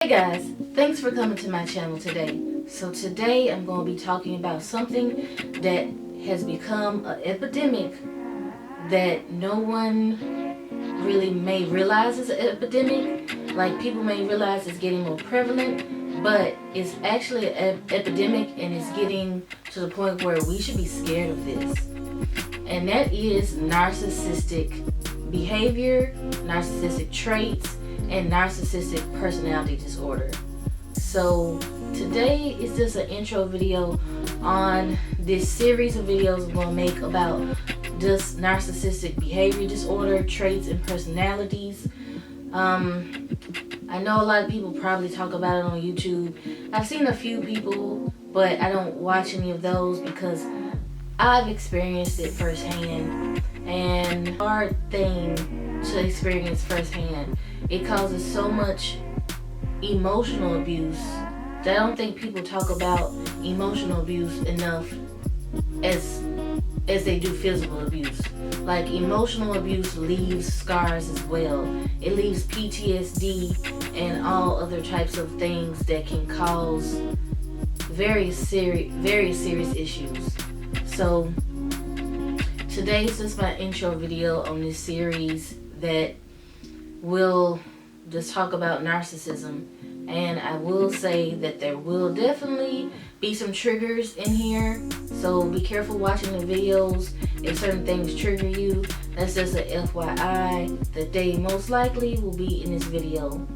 Hey guys, thanks for coming to my channel today. So today I'm going to be talking about something that has become an epidemic that no one really may realize is an epidemic. Like, people may realize it's getting more prevalent, but it's actually an epidemic, and it's getting to the point where we should be scared of this. And that is narcissistic behavior, narcissistic traits, and narcissistic personality disorder. So today is just an intro video on this series of videos I'm going to make about just narcissistic behavior disorder, traits, and personalities. I know a lot of people probably talk about it on YouTube. I've seen a few people, but I don't watch any of those because I've experienced it firsthand, and hard thing to experience firsthand. It causes so much emotional abuse that I don't think people talk about emotional abuse enough as they do physical abuse. Like, emotional abuse leaves scars as well. It leaves PTSD and all other types of things that can cause very serious issues. So today is just my intro video on this series that will just talk about narcissism. And I will say that there will definitely be some triggers in here, so be careful watching the videos. If certain things trigger you, that's just a FYI that they most likely will be in this video.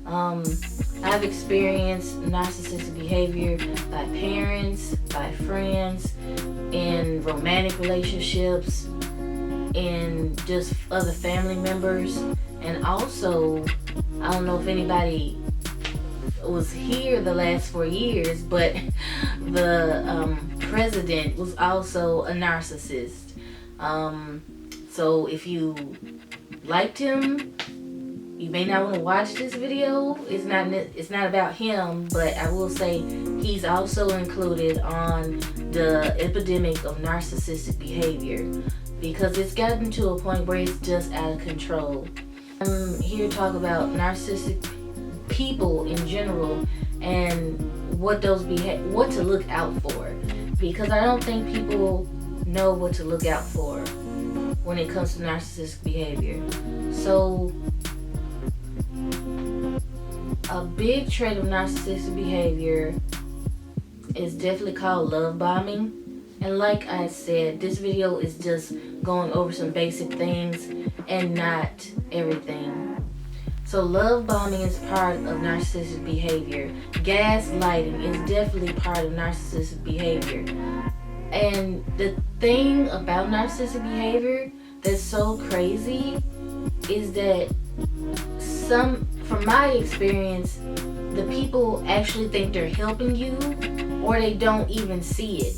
I've experienced narcissistic behavior by parents, by friends, in romantic relationships, and just other family members. And also, I don't know if anybody was here the last 4 years, but the president was also a narcissist. So if you liked him, you may not want to watch this video. It's not about him, but I will say he's also included on the epidemic of narcissistic behavior, because it's gotten to a point where it's just out of control. I'm here to talk about narcissistic people in general and what to look out for, because I don't think people know what to look out for when it comes to narcissistic behavior. So a big trait of narcissistic behavior is definitely called love bombing. And like I said, this video is just going over some basic things and not everything. So love bombing is part of narcissistic behavior. Gaslighting is definitely part of narcissistic behavior. And the thing about narcissistic behavior that's so crazy is that from my experience, the people actually think they're helping you, or they don't even see it.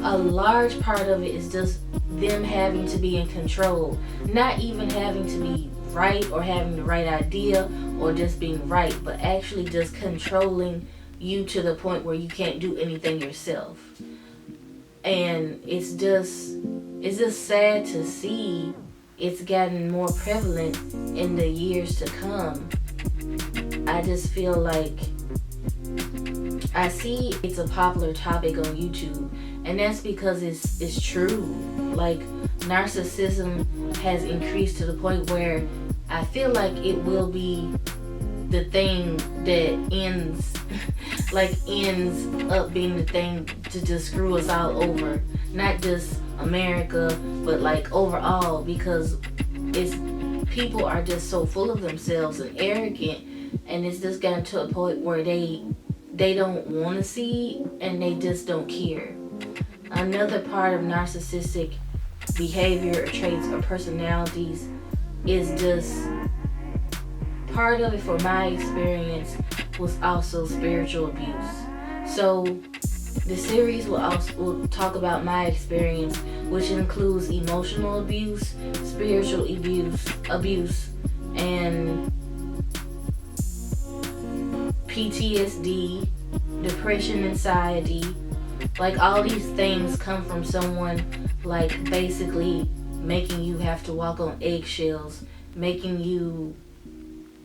A large part of it is just them having to be in control, not even having to be right or having the right idea or just being right, but actually just controlling you to the point where you can't do anything yourself. And it's just sad to see it's gotten more prevalent in the years to come. I just feel like I see it's a popular topic on YouTube, and that's because it's true. Like, narcissism has increased to the point where I feel like it will be the thing that ends up being the thing to just screw us all over. Not just America, but like overall, because people are just so full of themselves and arrogant, and it's just gotten to a point where they don't want to see, and they just don't care. Another part of narcissistic behavior or traits or personalities is just, part of it from my experience was also spiritual abuse. So the series will talk about my experience, which includes emotional abuse, spiritual abuse, and PTSD, depression, anxiety. Like, all these things come from someone, like, basically making you have to walk on eggshells, making you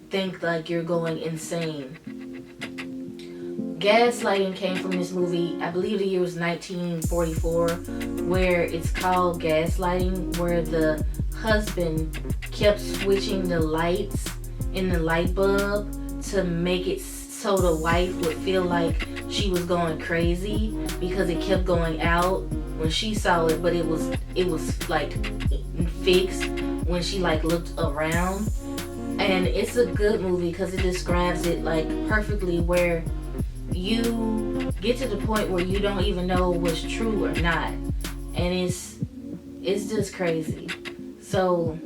think like you're going insane. Gaslighting came from this movie, I believe the year was 1944, where it's called gaslighting, where the husband kept switching the lights in the light bulb to make it so the wife would feel like she was going crazy because it kept going out when she saw it, but it was like fixed when she like looked around. And it's a good movie because it describes it like perfectly, where you get to the point where you don't even know what's true or not, and it's just crazy. So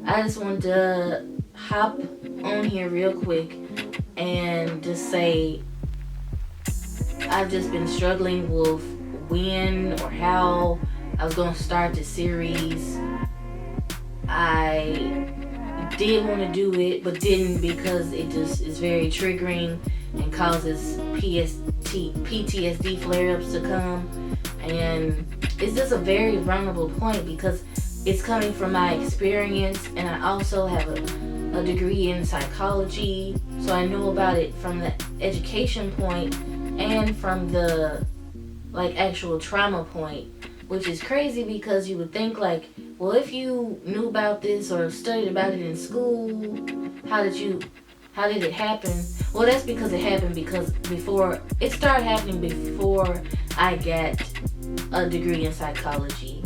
I just wanted to hop on here real quick and just say I've just been struggling with when or how I was going to start the series. I did want to do it but didn't, because it just is very triggering and causes PTSD flare-ups to come, and it's just a very vulnerable point because it's coming from my experience, and I also have a degree in psychology, so I know about it from the education point and from the like actual trauma point, which is crazy because you would think like, well, if you knew about this or studied about it in school, how did it happen? Well, that's because it happened because it started happening before I got a degree in psychology.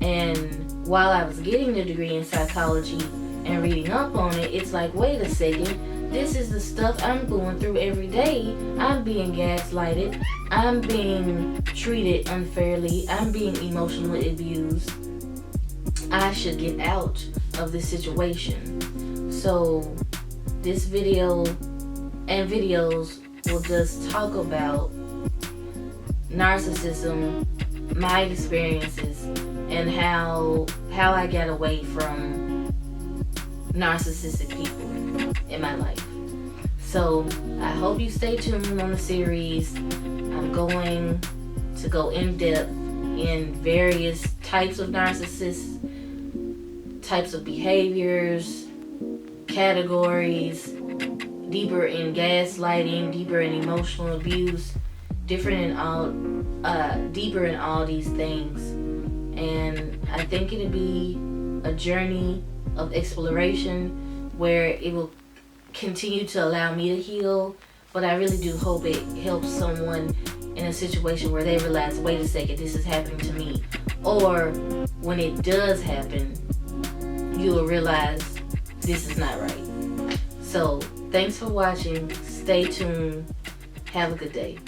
And while I was getting the degree in psychology and reading up on it, it's like, wait a second, this is the stuff I'm going through every day. I'm being gaslighted. I'm being treated unfairly. I'm being emotionally abused. I should get out of this situation. So this video and videos will just talk about narcissism, my experiences, and how I got away from narcissistic people in my life. So I hope you stay tuned on the series. I'm going to go in depth in various types of narcissists, types of behaviors, categories, deeper in gaslighting, deeper in emotional abuse, deeper in all these things. And I think it'll be a journey of exploration where it will continue to allow me to heal, but I really do hope it helps someone in a situation where they realize, wait a second, this is happening to me. Or when it does happen, you will realize this is not right. So thanks for watching. Stay tuned. Have a good day.